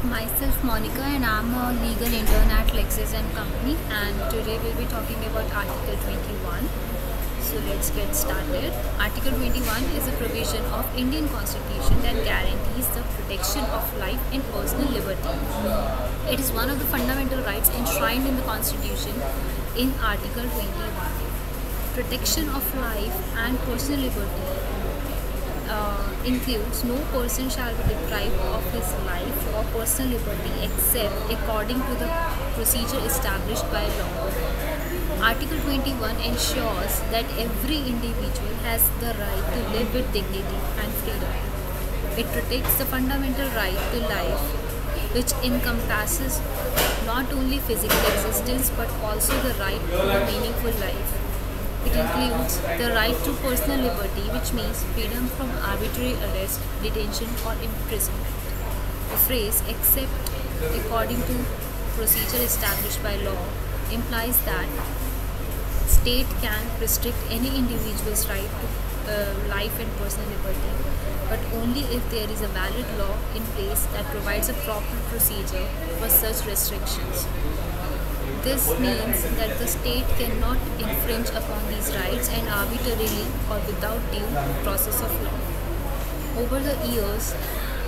Myself Monica and I'm a legal intern at Lexis and Company, and today we'll be talking about Article 21. So let's get started. Article 21 is a provision of Indian Constitution that guarantees the protection of life and personal liberty. It is one of the fundamental rights enshrined in the Constitution in Article 21. Protection of life and personal liberty includes no person shall be deprived of his life or personal liberty except according to the procedure established by law. Article 21 ensures that every individual has the right to live with dignity and freedom. It protects the fundamental right to life, which encompasses not only physical existence but also the right to a meaningful life. It includes the right to personal liberty, which means freedom from arbitrary arrest, detention or imprisonment. The phrase "except according to procedure established by law" implies that state can restrict any individual's right to life and personal liberty, but only if there is a valid law in place that provides a proper procedure for such restrictions. This means that the state cannot infringe upon these rights and arbitrarily or without due process of law. Over the years,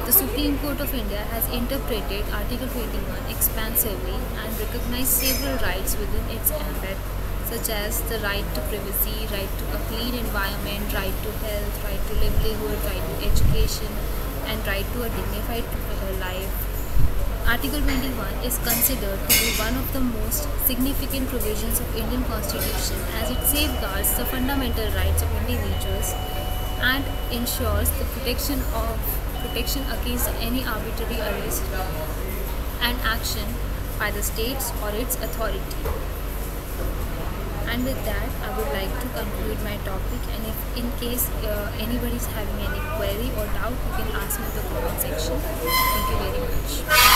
the Supreme Court of India has interpreted Article 21 expansively and recognized several rights within its ambit, such as the right to privacy, right to a clean environment, right to health, right to livelihood, right to education, and right to a dignified life. Article 21 is considered to be one of the most significant provisions of Indian Constitution, as it safeguards the fundamental rights of individuals and ensures the protection against any arbitrary arrest and action by the states or its authority. And with that, I would like to conclude my topic, and if in case anybody is having any query or doubt, you can ask me in the comment section. Thank you very much.